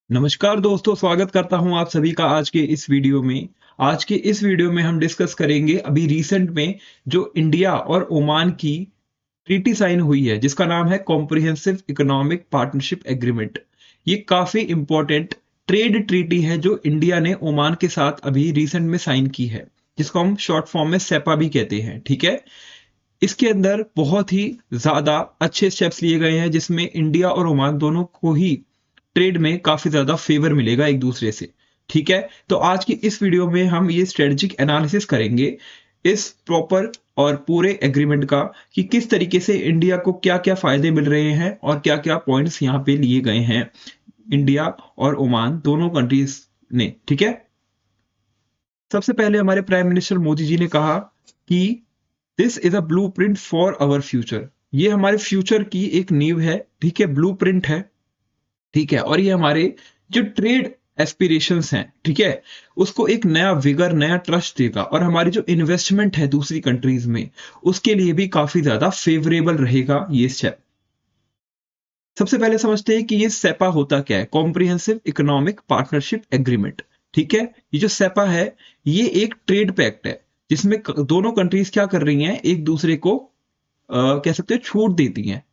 नमस्कार दोस्तों, स्वागत करता हूं आप सभी का आज के इस वीडियो में। आज के इस वीडियो में हम डिस्कस करेंगे अभी रिसेंट में जो इंडिया और ओमान की ट्रीटी साइन हुई है, जिसका नाम है कॉम्प्रिहेंसिव इकोनॉमिक पार्टनरशिप एग्रीमेंट। ये काफी इंपॉर्टेंट ट्रेड ट्रीटी है जो इंडिया ने ओमान के साथ अभी रिसेंट में साइन की है, जिसको हम शॉर्ट फॉर्म में सेपा भी कहते हैं। ठीक है, इसके अंदर बहुत ही ज्यादा अच्छे स्टेप्स लिए गए हैं, जिसमें इंडिया और ओमान दोनों को ही ट्रेड में काफी ज्यादा फेवर मिलेगा एक दूसरे से। ठीक है, तो आज की इस वीडियो में हम ये स्ट्रेटेजिक एनालिसिस करेंगे इस प्रॉपर और पूरे एग्रीमेंट का, कि किस तरीके से इंडिया को क्या क्या फायदे मिल रहे हैं और क्या क्या पॉइंट्स यहाँ पे लिए गए हैं इंडिया और ओमान दोनों कंट्रीज ने। ठीक है, सबसे पहले हमारे प्राइम मिनिस्टर मोदी जी ने कहा कि this is a blueprint for our future. ये हमारे फ्यूचर की एक नींव है। ठीक है, ब्लूप्रिंट है। ठीक है, और ये हमारे जो ट्रेड एस्पिरेशंस हैं, ठीक है, उसको एक नया विगर, नया ट्रस्ट देगा, और हमारी जो इन्वेस्टमेंट है दूसरी कंट्रीज में, उसके लिए भी काफी ज्यादा फेवरेबल रहेगा ये स्टेप। सबसे पहले समझते हैं कि ये सेपा होता क्या है, कॉम्प्रिहेंसिव इकोनॉमिक पार्टनरशिप एग्रीमेंट। ठीक है, ये जो सेपा है ये एक ट्रेड पैक्ट है, जिसमें दोनों कंट्रीज क्या कर रही हैं, एक दूसरे को कह सकते हो छूट देती हैं।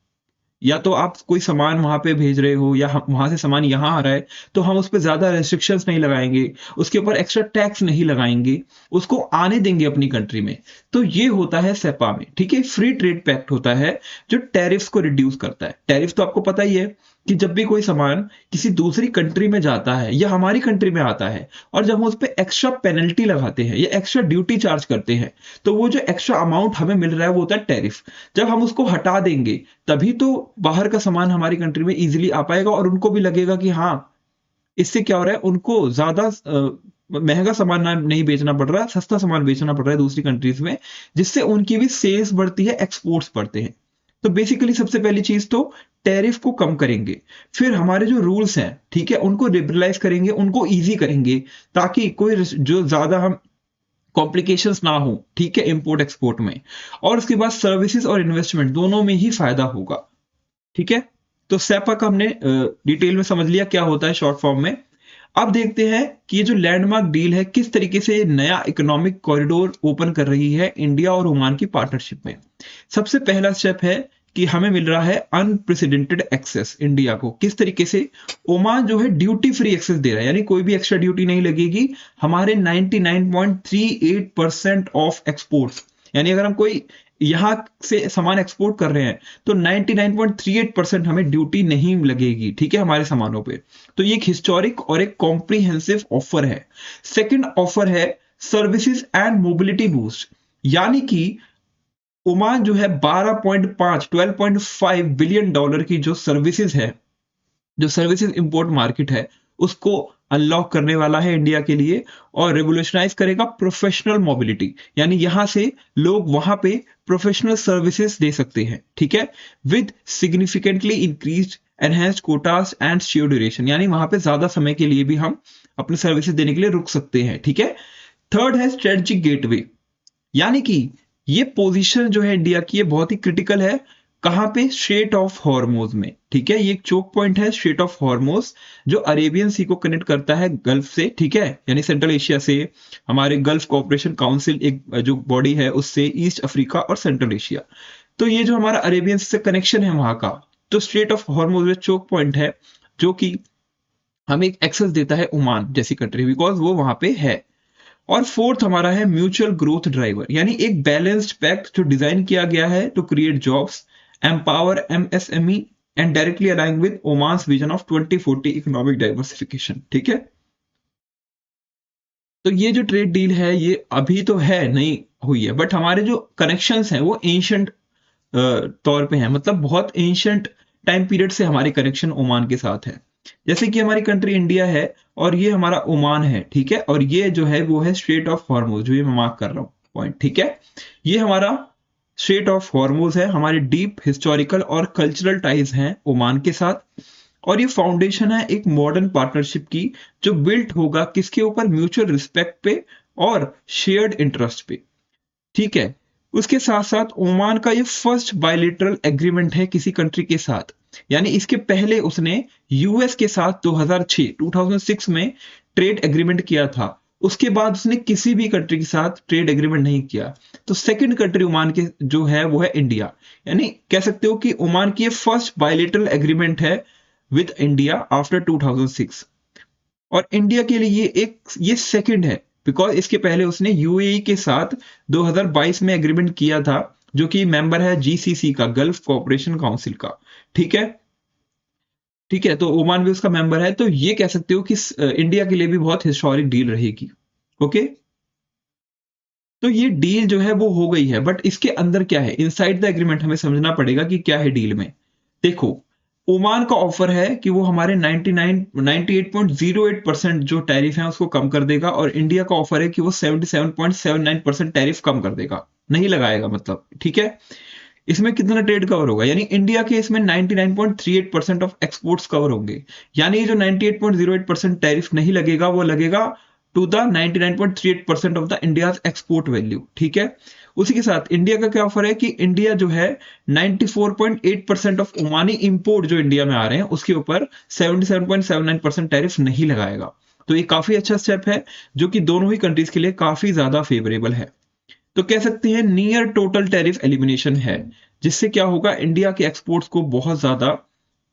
या तो आप कोई सामान वहां पे भेज रहे हो या वहां से सामान यहाँ आ रहा है, तो हम उस पर ज्यादा रेस्ट्रिक्शंस नहीं लगाएंगे, उसके ऊपर एक्स्ट्रा टैक्स नहीं लगाएंगे, उसको आने देंगे अपनी कंट्री में। तो ये होता है सेपा में। ठीक है, फ्री ट्रेड पैक्ट होता है जो टैरिफ्स को रिड्यूस करता है। टैरिफ तो आपको पता ही है कि जब भी कोई सामान किसी दूसरी कंट्री में जाता है या हमारी कंट्री में आता है, और जब हम उस पर एक्स्ट्रा पेनल्टी लगाते हैं या एक्स्ट्रा ड्यूटी चार्ज करते हैं, तो वो जो एक्स्ट्रा अमाउंट हमें मिल रहा है वो होता है टैरिफ। जब हम उसको हटा देंगे, तभी तो बाहर का सामान हमारी कंट्री में इजीली आ पाएगा, और उनको भी लगेगा कि हाँ, इससे क्या हो रहा है, उनको ज्यादा महंगा सामान ना नहीं बेचना पड़ रहा है, सस्ता सामान बेचना पड़ रहा है दूसरी कंट्रीज में, जिससे उनकी भी सेल्स बढ़ती है, एक्सपोर्ट्स बढ़ते हैं। तो बेसिकली सबसे पहली चीज तो टैरिफ को कम करेंगे। फिर हमारे जो रूल्स हैं, ठीक है, उनको लिबरलाइज करेंगे, उनको इजी करेंगे, ताकि कोई जो ज्यादा हम कॉम्प्लिकेशंस ना हो। ठीक है, इंपोर्ट एक्सपोर्ट में। और उसके बाद सर्विसेज और इन्वेस्टमेंट दोनों में ही फायदा होगा। ठीक है, तो सेपा का हमने डिटेल में समझ लिया क्या होता है शॉर्ट फॉर्म में। अब देखते हैं कि ये जो लैंडमार्क डील है किस तरीके से नया इकोनॉमिक कॉरिडोर ओपन कर रही है इंडिया और ओमान की पार्टनरशिप में। सबसे पहला स्टेप है कि हमें मिल रहा है अनप्रेसिडेंटेड एक्सेस। इंडिया को किस तरीके से ओमान जो है ड्यूटी फ्री एक्सेस दे रहा है, यानी कोई भी एक्स्ट्रा ड्यूटी नहीं लगेगी हमारे 99.38% ऑफ एक्सपोर्ट्स। यानी अगर हम कोई यहां से सामान एक्सपोर्ट कर रहे हैं, तो 99.38% हमें ड्यूटी नहीं लगेगी। ठीक है, हमारे सामानों पे। तो ये एक हिस्टोरिक और एक कॉम्प्रिहेंसिव ऑफर है। सेकंड ऑफर है सर्विसेज एंड मोबिलिटी बूस्ट। यानी कि ओमान जो है 12.5 बिलियन डॉलर की जो सर्विसेज है, जो सर्विसेज इंपोर्ट मार्केट है, उसको अनलॉक करने वाला है इंडिया के लिए, और रिवोल्यूशनाइज करेगा प्रोफेशनल मोबिलिटी। यानी यहां से लोग वहां पे प्रोफेशनल सर्विसेज दे सकते हैं। ठीक है, with significantly increase enhanced quotas and share duration. यानी वहां पे ज्यादा समय के लिए भी हम अपने सर्विसेज देने के लिए रुक सकते हैं। ठीक है, थर्ड है स्ट्रेटेजिक गेटवे। यानी कि ये पोजीशन जो है इंडिया की, ये बहुत ही क्रिटिकल है। कहां पे? स्ट्रेट ऑफ हॉर्मोज में। ठीक है, ये एक चोक पॉइंट है स्ट्रेट ऑफ हॉर्मोज, जो अरेबियन सी को कनेक्ट करता है गल्फ से। ठीक है, यानी सेंट्रल एशिया से हमारे गल्फ कोऑपरेशन काउंसिल एक जो बॉडी है, उससे ईस्ट अफ्रीका और सेंट्रल एशिया। तो ये जो हमारा अरेबियन से कनेक्शन है वहां का, तो स्ट्रेट ऑफ हॉर्मोज में चोक पॉइंट है, जो कि हमें एक एक्सेस देता है ओमान जैसी कंट्री, बिकॉज वो वहां पे है। और फोर्थ हमारा है म्यूचुअल ग्रोथ ड्राइवर, यानी एक बैलेंस्ड पैक्ट जो डिजाइन किया गया है to create jobs, empower MSME and directly align with Oman's vision of 2040 economic diversification. ठीक है, तो ये जो ट्रेड डील है ये अभी तो है, नहीं हुई है, बट हमारे जो कनेक्शंस हैं वो एंशंट तौर पे हैं, मतलब बहुत एंशंट टाइम पीरियड से हमारे कनेक्शन ओमान के साथ है। जैसे कि हमारी कंट्री इंडिया है और ये हमारा ओमान है। ठीक है, और ये जो है वो है स्ट्रेट ऑफ हॉर्मोज, जो ये मैं मार्क कर रहा हूँ पॉइंट। ठीक है, ये हमारा स्ट्रेट ऑफ हॉर्मोज है, हमारे डीप हिस्टोरिकल और कल्चरल टाइज हैं ओमान के साथ। और ये फाउंडेशन है एक मॉडर्न पार्टनरशिप की, जो बिल्ट होगा किसके ऊपर? म्यूचुअल रिस्पेक्ट पे और शेयर्ड इंटरेस्ट पे। ठीक है, उसके साथ साथ ओमान का ये फर्स्ट बायलेटरल एग्रीमेंट है किसी कंट्री के साथ यानी इसके पहले उसने यूएस के साथ 2006 में ट्रेड एग्रीमेंट किया था। उसके बाद उसने किसी भी कंट्री के साथ ट्रेड एग्रीमेंट नहीं किया। तो सेकंड कंट्री ओमान के जो है वो है इंडिया। यानी कह सकते हो कि ओमान की फर्स्ट बायलेटरल एग्रीमेंट है विद इंडिया आफ्टर 2006। और इंडिया के लिए ये सेकंड है, बिकॉज इसके पहले उसने यूएई के साथ 2022 में एग्रीमेंट किया था, जो कि मेंबर है जीसीसी का, गल्फ कोऑपरेशन काउंसिल का। ठीक है, ठीक है, तो ओमान भी उसका मेंबर है। तो ये कह सकते हो कि इंडिया के लिए भी बहुत हिस्टोरिक डील रहेगी। ओके, तो ये डील जो है वो हो गई है, बट इसके अंदर क्या है, इनसाइड द एग्रीमेंट हमें समझना पड़ेगा कि क्या है डील में। देखो, ओमान का ऑफर है कि वो हमारे 98.08% जो टैरिफ है उसको कम कर देगा, और इंडिया का ऑफर है कि वो 77.79% टैरिफ कम कर देगा, नहीं लगाएगा मतलब। ठीक है, इसमें कितना ट्रेड कवर होगा, यानी इंडिया के इसमें 99.38% ऑफ एक्सपोर्ट्स कवर होंगे। यानी जो 98.08% टैरिफ नहीं लगेगा वो लगेगा to the 99.38% of the India's export value. ठीक है, उसी के साथ इंडिया का क्या ऑफर है कि इंडिया जो है 94.8% ऑफ ओमानी इंपोर्ट जो इंडिया में आ रहे हैं उसके ऊपर 77.79% टैरिफ नहीं लगाएगा। तो ये काफी अच्छा स्टेप है, जो कि दोनों ही कंट्रीज के लिए काफी ज्यादा फेवरेबल है। तो कह सकते हैं नियर टोटल टैरिफ एलिमिनेशन है, जिससे क्या होगा, इंडिया के एक्सपोर्ट्स को बहुत ज्यादा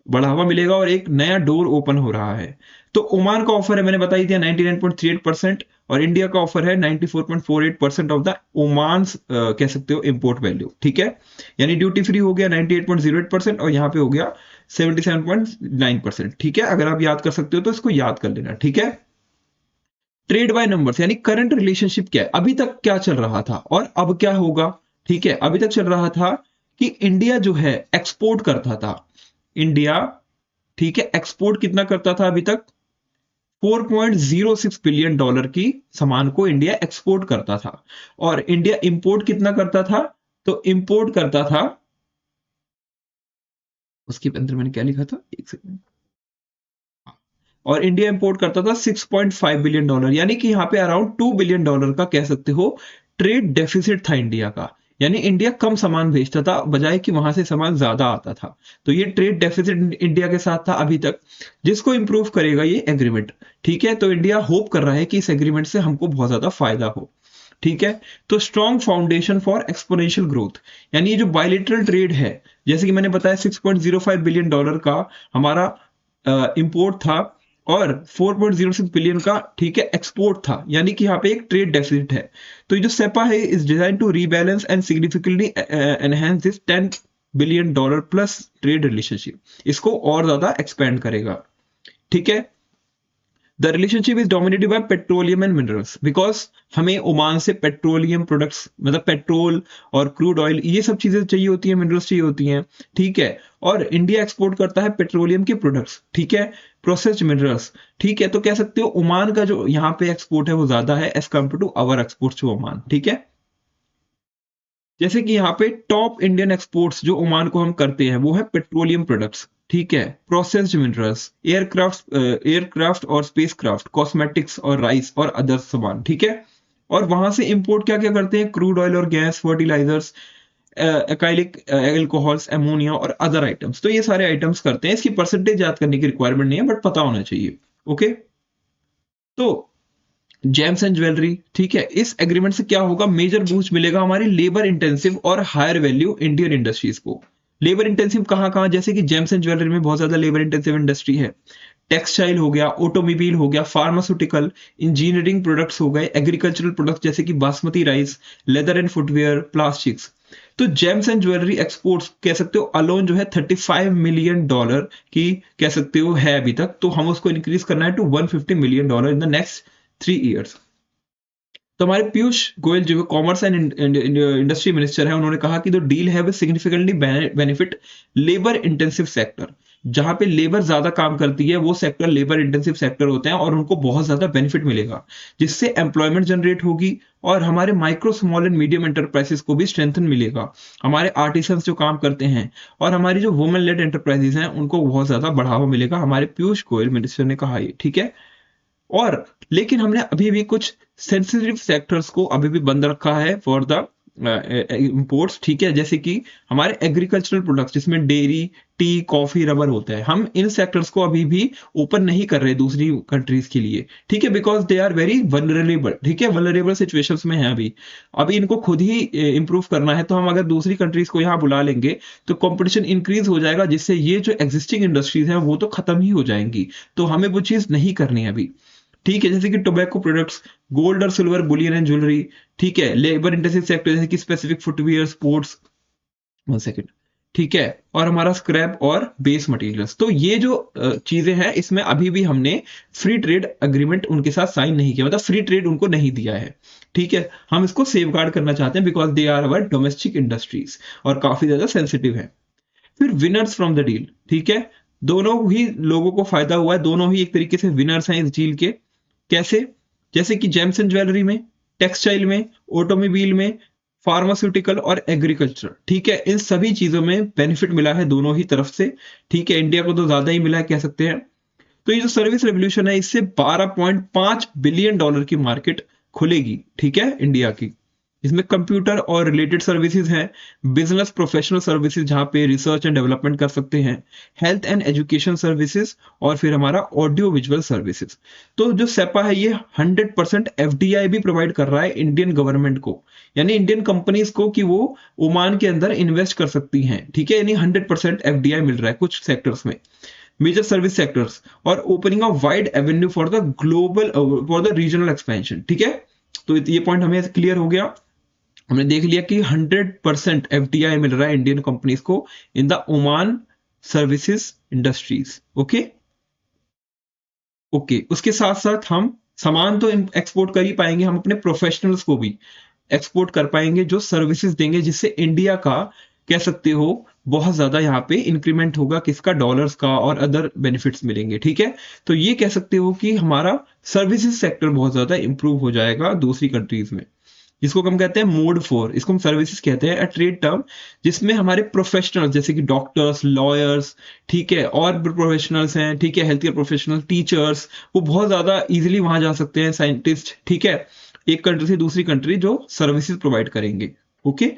बढ़ावा मिलेगा और एक नया डोर ओपन हो रहा है। तो ओमान का ऑफर है, मैंने बता ही दिया, 99.38%, और इंडिया का ऑफर है 94.48% ऑफ द ओमान कह सकते हो इंपोर्ट वैल्यू। ठीक है, यानी ड्यूटी फ्री हो गया 98.08% और यहाँ पे हो गया 77.9%। ठीक है, अगर आप याद कर सकते हो तो इसको याद कर लेना। ठीक है, ट्रेड बाय नंबर्स यानी करंट रिलेशनशिप क्या है, अभी तक क्या चल रहा था और अब क्या होगा। ठीक है, अभी तक चल रहा था कि इंडिया जो है एक्सपोर्ट करता था। इंडिया, ठीक है, एक्सपोर्ट कितना करता था अभी तक, $4.06 बिलियन की सामान को इंडिया एक्सपोर्ट करता था। और इंडिया इंपोर्ट कितना करता था, तो इंपोर्ट करता था, उसके अंदर मैंने क्या लिखा था, एक सेकंड, और इंडिया इंपोर्ट करता था $6.5 बिलियन, यानी कि यहाँ पे अराउंड $2 बिलियन का कह सकते हो ट्रेड डेफिसिट था इंडिया का। यानी इंडिया कम सामान भेजता था बजाय कि वहां से सामान ज्यादा आता था। तो ये ट्रेड डेफिसिट इंडिया के साथ था अभी तक, जिसको इंप्रूव करेगा ये एग्रीमेंट। ठीक है, तो इंडिया होप कर रहा है कि इस एग्रीमेंट से हमको बहुत ज्यादा फायदा हो। ठीक है, तो strong foundation for exponential growth, यानी ये जो बायलेटरल ट्रेड है, जैसे कि मैंने बताया $6.05 बिलियन का हमारा इंपोर्ट था और 4.06 बिलियन का, ठीक है, एक्सपोर्ट था, यानी कि यहाँ पे एक ट्रेड डेफिसिट है। तो ये जो सेपा है is design to rebalance and significantly enhance this $10 billion plus trade relationship, इसको और ज्यादा एक्सपेंड करेगा। ठीक है, the relationship is dominated by petroleum and minerals, because हमें ओमान से पेट्रोलियम प्रोडक्ट्स, मतलब पेट्रोल और क्रूड ऑयल, ये सब चीजें चाहिए होती हैं, मिनरल्स चाहिए होती हैं। ठीक है, और इंडिया एक्सपोर्ट करता है पेट्रोलियम के प्रोडक्ट्स, ठीक है, प्रोसेस्ड मिनरल्स। ठीक है, तो कह सकते हो ओमान का जो यहाँ पे एक्सपोर्ट है वो ज्यादा है as compare to our export to Oman. ठीक है, जैसे कि यहाँ पे टॉप इंडियन एक्सपोर्ट्स जो ओमान को हम करते हैं वो है पेट्रोलियम प्रोडक्ट्स, ठीक है, प्रोसेस्ड मिनरल्स, एयरक्राफ्ट और स्पेसक्राफ्ट, कॉस्मेटिक्स और राइस और अदर सामान। ठीक है, और वहां से इंपोर्ट क्या क्या करते हैं, क्रूड ऑयल और गैस, फर्टिलाइजर्स, एकाइलिक एल्कोहल्स, एमोनिया और अदर आइटम्स। तो ये सारे आइटम्स करते हैं। इसकी परसेंटेज याद करने की रिक्वायरमेंट नहीं है, बट पता होना चाहिए। ओके, तो जेम्स एंड ज्वेलरी, ठीक है, इस एग्रीमेंट से क्या होगा, मेजर बूस्ट मिलेगा हमारी लेबर इंटेंसिव और हायर वैल्यू इंडियन इंडस्ट्रीज को। लेबर इंटेंसिव कहां कहां, जैसे कि जेम्स एंड ज्वेलरी में बहुत ज्यादा लेबर इंटेंसिव इंडस्ट्री है। टेक्सटाइल हो गया, ऑटोमोबाइल हो गया, फार्मास्यूटिकल, इंजीनियरिंग प्रोडक्ट्स हो गए, एग्रीकल्चरल प्रोडक्ट्स जैसे कि basmati rice, leather and footwear, plastics. तो जेम्स एंड ज्वेलरी एक्सपोर्ट्स कह सकते हो अलोन जो है $35 मिलियन की कह सकते हो है अभी तक। तो हम उसको इंक्रीज करना है to $150 million in the next 3 years। तो हमारे पीयूष गोयल जो कॉमर्स एंड इंडस्ट्री मिनिस्टर है, उन्होंने कहा कि जो डील है वो significantly benefit labour intensive sector, जहां पे लेबर ज्यादा काम करती है वो सेक्टर लेबर इंटेंसिव सेक्टर होते हैं और उनको बहुत ज्यादा बेनिफिट मिलेगा, जिससे एम्प्लॉयमेंट जनरेट होगी और हमारे micro small and medium enterprises को भी स्ट्रेंथन मिलेगा। हमारे आर्टिसंस जो काम करते हैं और हमारी जो वुमेन लेड एंटरप्राइजेस हैं उनको बहुत ज्यादा बढ़ावा मिलेगा, हमारे पीयूष गोयल मिनिस्टर ने कहा ये। ठीक है, और लेकिन हमने अभी भी कुछ सेंसिटिव सेक्टर्स को अभी भी बंद रखा है फॉर द इंपोर्ट्स, ठीक है, जैसे कि हमारे एग्रीकल्चरल प्रोडक्ट्स जिसमें डेयरी, टी, कॉफी, रबर होता है, हम इन सेक्टर्स को अभी भी ओपन नहीं कर रहे दूसरी कंट्रीज के लिए, ठीक है, because they are very vulnerable, ठीक है, वनरेबल सिचुएशंस में है अभी। अभी इनको खुद ही इंप्रूव करना है, तो हम अगर दूसरी कंट्रीज को यहाँ बुला लेंगे तो कंपटीशन इंक्रीज हो जाएगा, जिससे ये जो एग्जिस्टिंग इंडस्ट्रीज हैं वो तो खत्म ही हो जाएंगी। तो हमें वो चीज नहीं करनी है अभी, ठीक है, जैसे कि टोबैको प्रोडक्ट्स, गोल्ड और सिल्वर बुलियन एंड ज्वेलरी, ठीक है, लेबर इंटेंसिव सेक्टर जैसे कि स्पेसिफिक फुटवियर, स्पोर्ट्स, 1 सेकेंड, ठीक है, और हमारा स्क्रैप और बेस मटेरियल्स। तो ये जो चीजें हैं इसमें अभी भी हमने फ्री ट्रेड अग्रीमेंट उनके साथ साइन नहीं किया, मतलब फ्री ट्रेड उनको नहीं दिया है, ठीक है, हम इसको सेव गार्ड करना चाहते हैं because they are our domestic industries और काफी ज्यादा सेंसिटिव है। फिर विनर्स फ्रॉम द डील, ठीक है, दोनों ही लोगों को फायदा हुआ है, दोनों ही एक तरीके से विनर्स हैं इस डील के। कैसे? जैसे कि जेम्स एंड ज्वेलरी में, टेक्सटाइल में, ऑटोमोबाइल में, फार्मास्यूटिकल और एग्रीकल्चर, ठीक है, इन सभी चीजों में बेनिफिट मिला है दोनों ही तरफ से, ठीक है, इंडिया को तो ज्यादा ही मिला है कह सकते हैं। तो ये जो सर्विस रेवोल्यूशन है इससे 12.5 बिलियन डॉलर की मार्केट खुलेगी, ठीक है, इंडिया की। इसमें कंप्यूटर और रिलेटेड सर्विसेज हैं, बिजनेस प्रोफेशनल सर्विसेज जहां पे रिसर्च एंड डेवलपमेंट कर सकते हैं, हेल्थ एंड एजुकेशन सर्विसेज, और फिर हमारा ऑडियो विजुअल सर्विसेज। तो जो सेपा है ये 100% एफडीआई भी प्रोवाइड कर रहा है इंडियन गवर्नमेंट को, यानी इंडियन कंपनीज को, कि वो ओमान के अंदर इन्वेस्ट कर सकती हैं, ठीक है, यानी 100% एफडीआई मिल रहा है कुछ सेक्टर्स में, मेजर सर्विस सेक्टर्स, और opening of wide Avenue for the global, for the regional expansion, ठीक है। तो ये पॉइंट हमें क्लियर हो गया, हमने देख लिया कि 100% एफडीआई मिल रहा है इंडियन कंपनीज को in the Oman services industries. Okay okay, उसके साथ साथ हम सामान तो एक्सपोर्ट कर ही पाएंगे, हम अपने प्रोफेशनल्स को भी एक्सपोर्ट कर पाएंगे जो सर्विसेज देंगे, जिससे इंडिया का, कह सकते हो, बहुत ज्यादा यहाँ पे इंक्रीमेंट होगा, किसका, डॉलर्स का, और अदर बेनिफिट्स मिलेंगे, ठीक है। तो ये कह सकते हो कि हमारा सर्विसेज सेक्टर बहुत ज्यादा इंप्रूव हो जाएगा दूसरी कंट्रीज में, जिसको हम कहते हैं मोड 4, इसको हम सर्विसेज कहते हैं, ट्रेड टर्म, जिसमें हमारे प्रोफेशनल्स जैसे कि डॉक्टर्स, लॉयर्स, ठीक है, और प्रोफेशनल्स हैं, ठीक है, हेल्थ केयर प्रोफेशनल, टीचर्स, वो बहुत ज्यादा इजीली वहां जा सकते हैं, साइंटिस्ट, ठीक है, एक कंट्री से दूसरी कंट्री जो सर्विसेज प्रोवाइड करेंगे। ओके,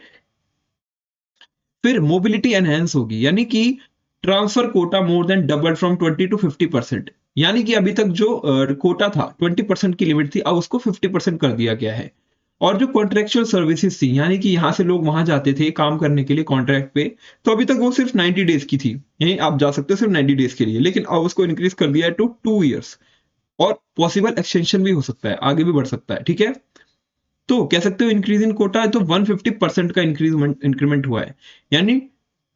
फिर मोबिलिटी एनहेंस होगी, यानी कि transfer quota more than double from 20 to 50%, यानी कि अभी तक जो कोटा था 20% की लिमिट थी, अब उसको 50% कर दिया गया है। और जो कॉन्ट्रेक्चुअल सर्विसेज थी, यानी कि यहां से लोग वहां जाते थे काम करने के लिए कॉन्ट्रैक्ट पे, तो अभी तक वो सिर्फ 90 डेज की थी, यानी आप जा सकते हो सिर्फ 90 डेज के लिए, लेकिन अब उसको इंक्रीज कर दिया है टू 2 years, और पॉसिबल एक्सटेंशन भी हो सकता है, आगे भी बढ़ सकता है, ठीक है। तो कह सकते हो इंक्रीज इन कोटा है तो 150% का इंक्रीमेंट हुआ है, यानी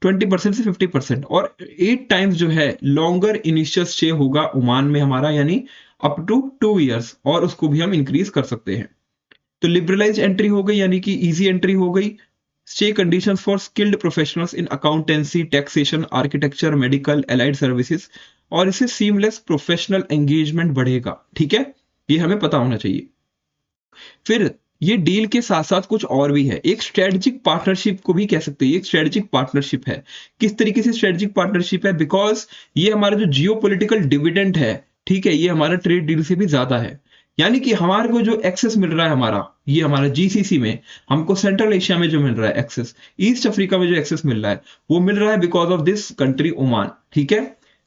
20% से 50%, और 8 times जो है लॉन्गर इनिशियल स्टे होगा ओमान में हमारा, यानी अप टू 2 years, और उसको भी हम इंक्रीज कर सकते हैं। तो लिबरलाइज एंट्री हो गई, यानी कि इजी एंट्री हो गई। Stay conditions for skilled professionals in accountancy, taxation, architecture, medical, allied services, और इससे सीमलेस प्रोफेशनल एंगेजमेंट बढ़ेगा, ठीक है, ये हमें पता होना चाहिए। फिर ये डील के साथ साथ कुछ और भी है, एक स्ट्रेटेजिक पार्टनरशिप को भी कह सकते हैं, एक स्ट्रेटेजिक पार्टनरशिप है। किस तरीके से स्ट्रेटेजिक पार्टनरशिप है? बिकॉज ये हमारा जो जियो पोलिटिकल डिविडेंड है, ठीक है, ये हमारा ट्रेड डील से भी ज्यादा है, यानी कि हमारे को जो एक्सेस मिल रहा है हमारा, ये हमारा जीसीसी में, हमको सेंट्रल एशिया में जो मिल रहा है एक्सेस, ईस्ट अफ्रीका में जो एक्सेस मिल रहा है, वो मिल रहा है because of this country Oman, ठीक है।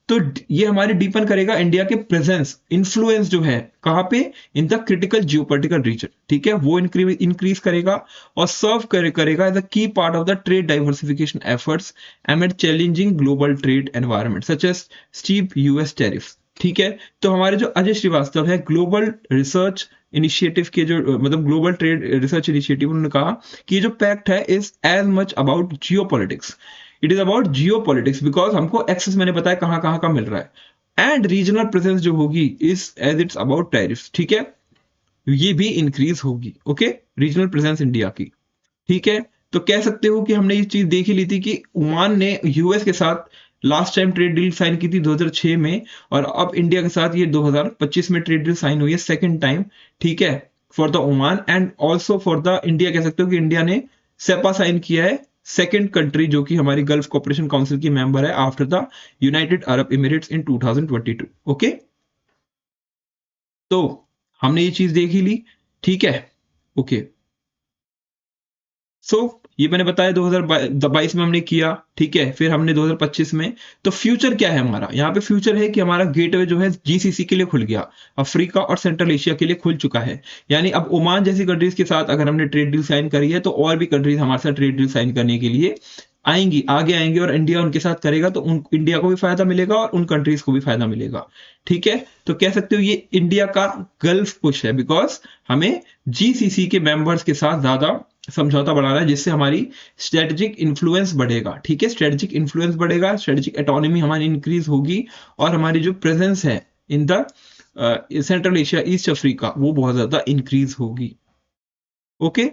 तो ये हमारे डीपन करेगा इंडिया के प्रेजेंस, इन्फ्लुएंस जो है कहां पे, in the critical geopolitical region, ठीक है, वो इंक्रीज करेगा, और सर्व करेगा as a key part of the trade diversification efforts amid challenging global trade environment such as steep US tariffs, ठीक है। तो हमारे जो अजय श्रीवास्तव है ग्लोबल रिसर्च इनिशिएटिव के जो, मतलब ग्लोबल ट्रेड रिसर्च इनिशिएटिव, उन्होंने कहा कि ये जो पैक्ट है is as much about geopolitics, it is about geopolitics, because हमको एक्सेस, मैंने बताया कहां कहां का मिल रहा है, एंड रीजनल प्रेजेंस जो होगी is as it's about tariffs, ठीक है, ये भी इंक्रीज होगी। ओके, रीजनल प्रेजेंस इंडिया की, ठीक है। तो कह सकते हो कि हमने ये चीज देख ही ली थी कि ओमान ने यूएस के साथ last time trade deal sign की थी 2006 में, और अब इंडिया के साथ ये 2025 में ट्रेड डील साइन हुई है सेकंड टाइम, ठीक है, for the Oman and also for the India. कह सकते हो कि इंडिया ने सेपा साइन किया है, सेकंड कंट्री जो कि हमारी गल्फ कोऑपरेशन काउंसिल की मेंबर है after the United Arab Emirates in 2022। Okay, तो हमने ये चीज देख ही ली, ठीक है। ओके, सो ये मैंने बताया 2022 में हमने किया, ठीक है, फिर हमने 2025 में। तो फ्यूचर क्या है हमारा, यहाँ पे फ्यूचर है कि हमारा गेटवे जो है जीसीसी के लिए खुल गया, अफ्रीका और सेंट्रल एशिया के लिए खुल चुका है। यानी अब ओमान जैसी कंट्रीज के साथ अगर हमने ट्रेड डील साइन करी है तो और भी कंट्रीज हमारे साथ ट्रेड डील साइन करने के लिए आएंगी, आगे आएंगी, और इंडिया उनके साथ करेगा तो उन इंडिया को भी फायदा मिलेगा और उन कंट्रीज को भी फायदा मिलेगा, ठीक है। तो कह सकते हो ये इंडिया का गल्फ पुश है, बिकॉज हमें जीसीसी के मेंबर्स के साथ ज्यादा समझौता बढ़ाना है, जिससे हमारी स्ट्रेटेजिक इन्फ्लुएंस बढ़ेगा, ठीक है। स्ट्रेटेजिक इन्फ्लुएंस बढ़ेगा, स्ट्रेटेजिक ऑटोनॉमी हमारी इंक्रीज होगी, और हमारी जो प्रेजेंस है in the central Asia, east Africa, वो बहुत ज्यादा इंक्रीज होगी। ओके,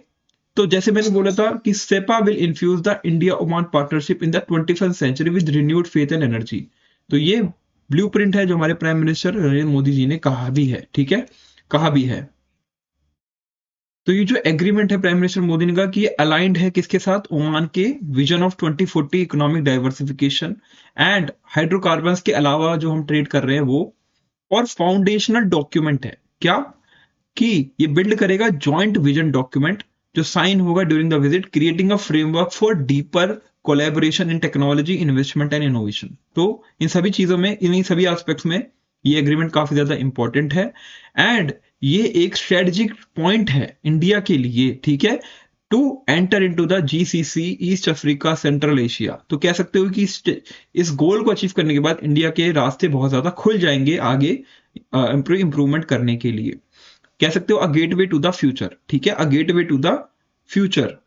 तो जैसे मैंने बोला था कि CEPA will infuse the India Oman partnership in the 21st century with renewed faith and energy. तो ये ब्लूप्रिंट है जो हमारे प्राइम मिनिस्टर नरेंद्र मोदी जी ने कहा भी है, ठीक है, कहा भी है। तो ये जो एग्रीमेंट है प्राइम मिनिस्टर मोदी ने कहा कि ये अलाइंड है किसके साथ, ओमान के vision of 2040 economic diversification and hydrocarbons के अलावा जो हम ट्रेड कर रहे हैं वो, और फाउंडेशनल डॉक्यूमेंट है क्या, कि ये बिल्ड करेगा जॉइंट विजन डॉक्यूमेंट जो साइन होगा during the visit, creating a framework for deeper collaboration in technology, investment and innovation. तो इन सभी चीजों में, इन्हीं सभी एस्पेक्ट्स में ये एग्रीमेंट काफी ज्यादा इंपॉर्टेंट है, एंड ये एक स्ट्रेटेजिक पॉइंट है इंडिया के लिए, ठीक है, to enter into the GCC, East Africa, Central Asia. तो कह सकते हो कि इस गोल को अचीव करने के बाद इंडिया के रास्ते बहुत ज्यादा खुल जाएंगे आगे इंप्रूवमेंट करने के लिए। कह सकते हो a gateway to the future, ठीक है, a gateway to the future.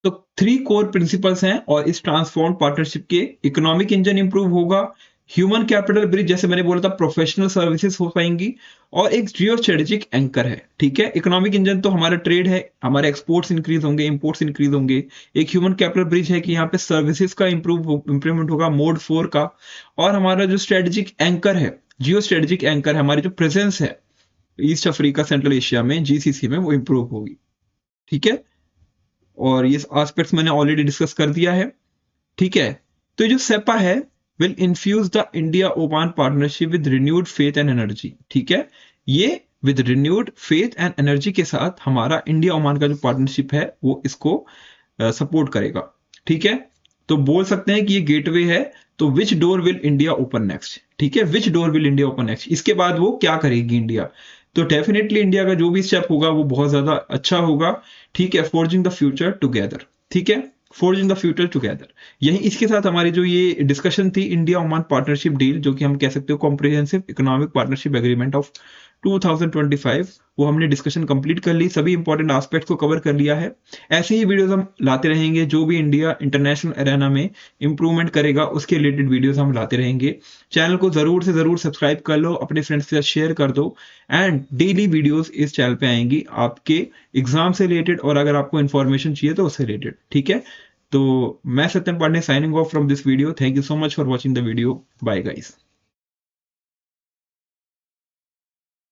तो 3 कोर प्रिंसिपल्स हैं, और इस ट्रांसफॉर्म पार्टनरशिप के इकोनॉमिक इंजन इंप्रूव होगा, ह्यूमन कैपिटल ब्रिज जैसे मैंने बोला था, प्रोफेशनल सर्विसेज हो पाएंगी, और एक जियो स्ट्रेटेजिक एंकर है, ठीक है। इकोनॉमिक इंजन तो हमारा ट्रेड है, हमारे एक्सपोर्ट्स इंक्रीज होंगे, इंपोर्ट्स इंक्रीज होंगे। एक ह्यूमन कैपिटल ब्रिज है कि यहाँ पे सर्विसेज का इंप्रूवमेंट होगा, मोड 4 का। और हमारा जो स्ट्रेटेजिक एंकर है, जियो स्ट्रेटेजिक एंकर है, हमारी जो प्रेजेंस है ईस्ट अफ्रीका, सेंट्रल एशिया में, जीसीसी में, वो इंप्रूव होगी, ठीक है। और ये एस्पेक्ट्स मैंने ऑलरेडी डिस्कस कर दिया है, ठीक है। तो जो सेपा है will infuse the India Oman partnership with renewed faith and energy, ठीक है। ये with renewed faith and energy के साथ हमारा इंडिया ओमान का जो पार्टनरशिप है वो इसको सपोर्ट करेगा, ठीक है। तो बोल सकते हैं कि ये गेटवे है। तो which door will India open next, ठीक है, which door will India open next, इसके बाद वो क्या करेगी इंडिया। तो डेफिनेटली इंडिया का जो भी स्टेप होगा वो बहुत ज्यादा अच्छा होगा, ठीक है। फोर्जिंग द फ्यूचर टुगेदर, ठीक है, फोर्जिंग द फ्यूचर टुगेदर। यही इसके साथ हमारी जो ये डिस्कशन थी इंडिया ओमान पार्टनरशिप डील, जो कि हम कह सकते हो comprehensive economic partnership agreement of 2025, वो हमने डिस्कशन कंप्लीट कर ली, सभी इंपॉर्टेंट एस्पेक्ट्स को कवर कर लिया है। ऐसे ही वीडियोस हम लाते रहेंगे, जो भी इंडिया इंटरनेशनल एरेना में इंप्रूवमेंट करेगा उसके रिलेटेड वीडियोस हम लाते रहेंगे। चैनल को जरूर से जरूर सब्सक्राइब कर लो, अपने फ्रेंड्स के साथ शेयर कर दो, एंड डेली वीडियोस इस चैनल पे आएंगी आपके एग्जाम से रिलेटेड, और अगर आपको इन्फॉर्मेशन चाहिए तो उससे रिलेटेड, ठीक है। तो मैं Satyam Pandey signing off from this video. Thank you so much for watching the video. Bye guys.